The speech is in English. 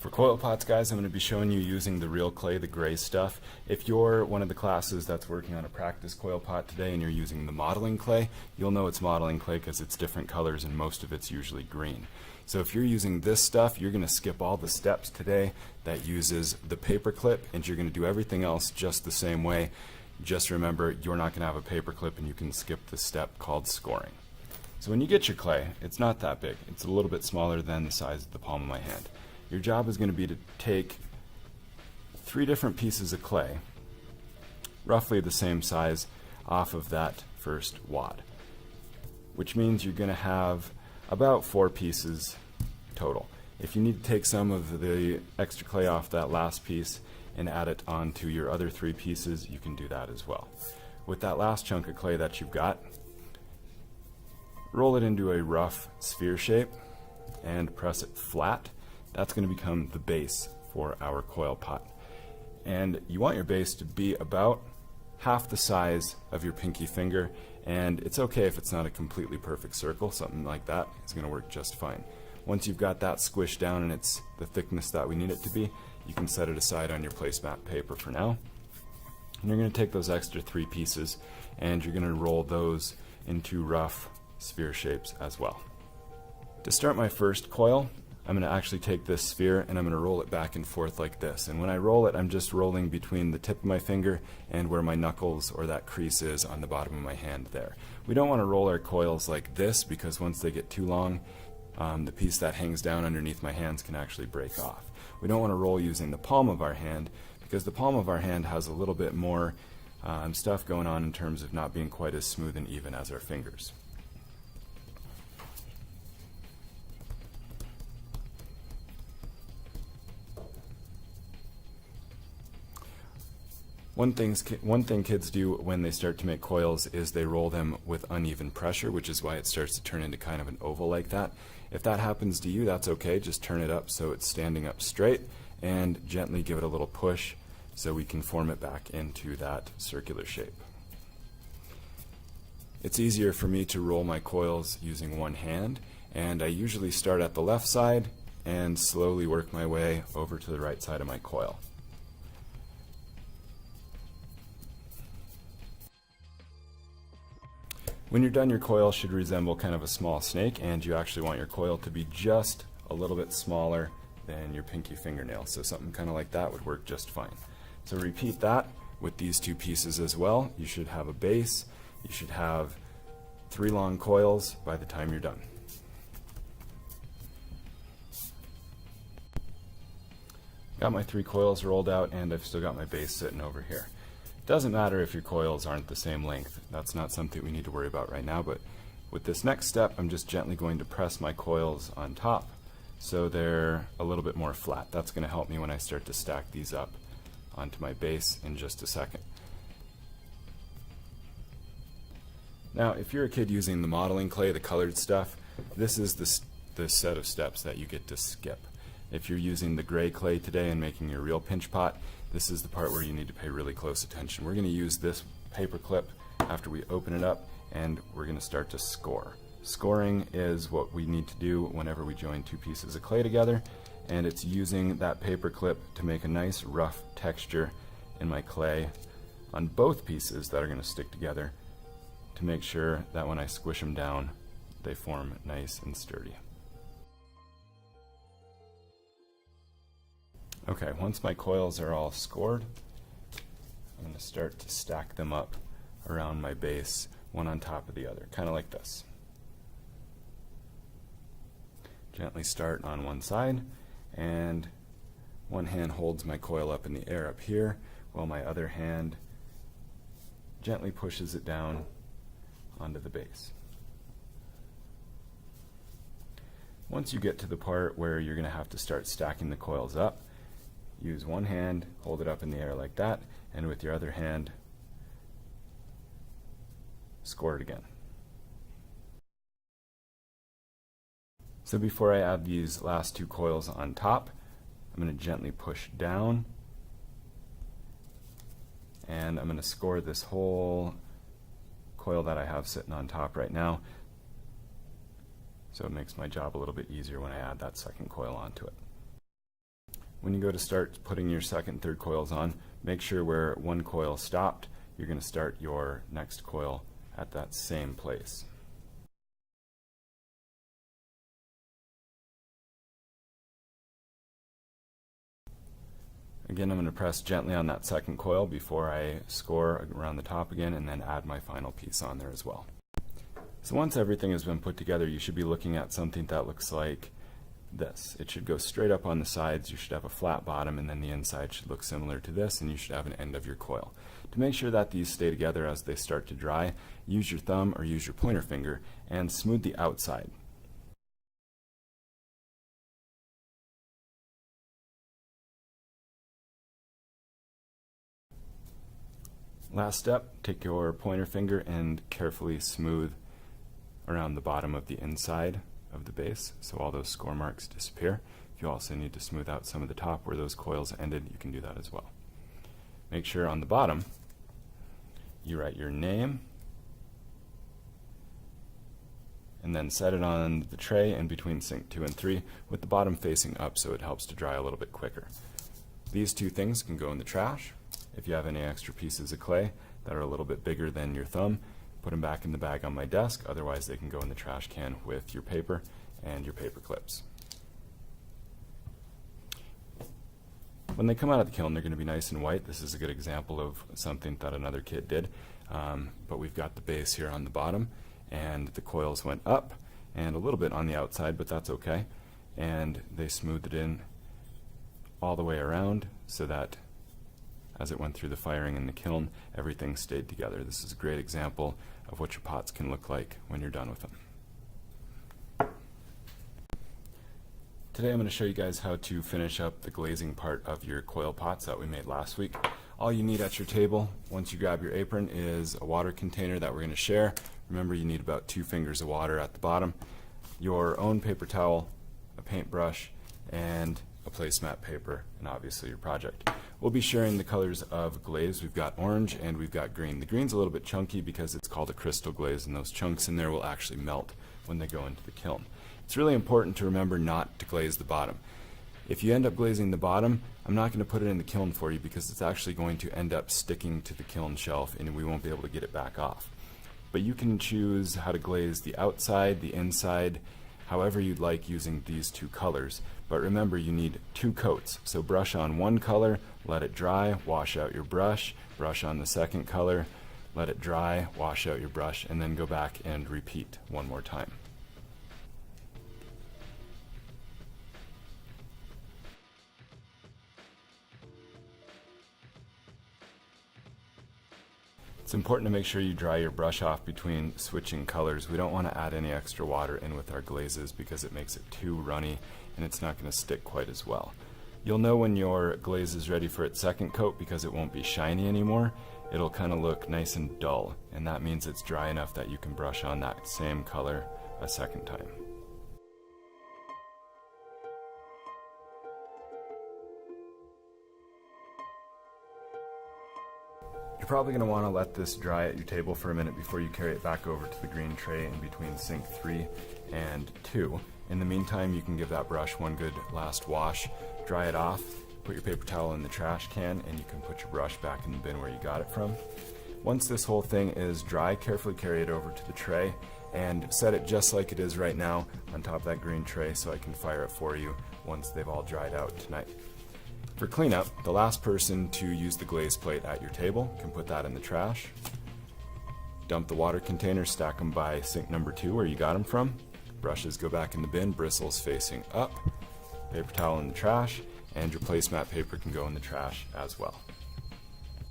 For coil pots, guys, I'm going to be showing you using the real clay, the gray stuff. If you're one of the classes that's working on a practice coil pot today and you're using the modeling clay, you'll know it's modeling clay because it's different colors and most of it's usually green. So if you're using this stuff, you're going to skip all the steps today that uses the paper clip, and you're going to do everything else just the same way. Just remember, you're not going to have a paper clip and you can skip the step called scoring. So when you get your clay, it's not that big. It's a little bit smaller than the size of the palm of my hand. Your job is going to be to take 3 different pieces of clay, roughly the same size, off of that first wad, which means you're going to have about 4 pieces total. If you need to take some of the extra clay off that last piece and add it onto your other 3 pieces, you can do that as well. With that last chunk of clay that you've got, roll it into a rough sphere shape and press it flat. That's going to become the base for our coil pot. And you want your base to be about half the size of your pinky finger, and it's okay if it's not a completely perfect circle. Something like that is going to work just fine. Once you've got that squished down and it's the thickness that we need it to be, you can set it aside on your placemat paper for now. And you're going to take those extra 3 pieces and you're going to roll those into rough sphere shapes as well. To start my first coil, I'm going to actually take this sphere and I'm going to roll it back and forth like this. And when I roll it, I'm just rolling between the tip of my finger and where my knuckles or that crease is on the bottom of my hand there. We don't want to roll our coils like this because once they get too long, the piece that hangs down underneath my hands can actually break off. We don't want to roll using the palm of our hand because the palm of our hand has a little bit more stuff going on in terms of not being quite as smooth and even as our fingers. One thing kids do when they start to make coils is they roll them with uneven pressure, which is why it starts to turn into kind of an oval like that. If that happens to you, that's okay. Just turn it up so it's standing up straight and gently give it a little push so we can form it back into that circular shape. It's easier for me to roll my coils using one hand, and I usually start at the left side and slowly work my way over to the right side of my coil. When you're done, your coil should resemble kind of a small snake, and you actually want your coil to be just a little bit smaller than your pinky fingernail. So something kind of like that would work just fine. So repeat that with these 2 pieces as well. You should have a base. You should have 3 long coils by the time you're done. Got my 3 coils rolled out, and I've still got my base sitting over here. Doesn't matter if your coils aren't the same length. That's not something we need to worry about right now, but with this next step, I'm just gently going to press my coils on top so they're a little bit more flat. That's going to help me when I start to stack these up onto my base in just a second. Now, if you're a kid using the modeling clay, the colored stuff, this is the set of steps that you get to skip. If you're using the gray clay today and making your real pinch pot, this is the part where you need to pay really close attention. We're going to use this paper clip after we open it up, and we're going to start to score. Scoring is what we need to do whenever we join 2 pieces of clay together, and it's using that paper clip to make a nice rough texture in my clay on both pieces that are going to stick together to make sure that when I squish them down, they form nice and sturdy. Okay, once my coils are all scored, I'm going to start to stack them up around my base, one on top of the other, kind of like this. Gently start on one side, and one hand holds my coil up in the air up here, while my other hand gently pushes it down onto the base. Once you get to the part where you're going to have to start stacking the coils up, use one hand, hold it up in the air like that, and with your other hand, score it again. So before I add these last 2 coils on top, I'm going to gently push down, and I'm going to score this whole coil that I have sitting on top right now. So it makes my job a little bit easier when I add that second coil onto it. When you go to start putting your second and third coils on, make sure where one coil stopped, you're going to start your next coil at that same place. Again, I'm going to press gently on that second coil before I score around the top again, and then add my final piece on there as well. So once everything has been put together, you should be looking at something that looks like this. It should go straight up on the sides, you should have a flat bottom, and then the inside should look similar to this, and you should have an end of your coil. To make sure that these stay together as they start to dry, use your thumb or use your pointer finger and smooth the outside. Last step, take your pointer finger and carefully smooth around the bottom of the inside of the base so all those score marks disappear. If you also need to smooth out some of the top where those coils ended, you can do that as well. Make sure on the bottom you write your name and then set it on the tray in between sink 2 and 3 with the bottom facing up so it helps to dry a little bit quicker. These two things can go in the trash. If you have any extra pieces of clay that are a little bit bigger than your thumb, put them back in the bag on my desk. Otherwise, they can go in the trash can with your paper and your paper clips. When they come out of the kiln, they're going to be nice and white. This is a good example of something that another kid did. But we've got the base here on the bottom, and the coils went up and a little bit on the outside, but that's okay. And they smoothed it in all the way around so that as it went through the firing in the kiln, everything stayed together. This is a great example of what your pots can look like when you're done with them. Today I'm going to show you guys how to finish up the glazing part of your coil pots that we made last week. All you need at your table, once you grab your apron, is a water container that we're going to share. Remember, you need about 2 fingers of water at the bottom, your own paper towel, a paintbrush, and a placemat paper, and obviously your project. We'll be sharing the colors of glaze. We've got orange and we've got green. The green's a little bit chunky because it's called a crystal glaze, and those chunks in there will actually melt when they go into the kiln. It's really important to remember not to glaze the bottom. If you end up glazing the bottom, I'm not going to put it in the kiln for you because it's actually going to end up sticking to the kiln shelf and we won't be able to get it back off. But you can choose how to glaze the outside, the inside, however you'd like using these 2 colors. But remember, you need 2 coats. So brush on one color, let it dry, wash out your brush, brush on the second color, let it dry, wash out your brush, and then go back and repeat one more time. It's important to make sure you dry your brush off between switching colors. We don't want to add any extra water in with our glazes because it makes it too runny and it's not going to stick quite as well. You'll know when your glaze is ready for its second coat because it won't be shiny anymore. It'll kind of look nice and dull, and that means it's dry enough that you can brush on that same color a second time. You're probably going to want to let this dry at your table for a minute before you carry it back over to the green tray in between sink 3 and 2. In the meantime, you can give that brush one good last wash, dry it off, put your paper towel in the trash can, and you can put your brush back in the bin where you got it from. Once this whole thing is dry, carefully carry it over to the tray and set it just like it is right now on top of that green tray so I can fire it for you once they've all dried out tonight. For cleanup, the last person to use the glaze plate at your table can put that in the trash. Dump the water container, stack them by sink number 2 where you got them from. Brushes go back in the bin, bristles facing up. Paper towel in the trash, and your placemat paper can go in the trash as well.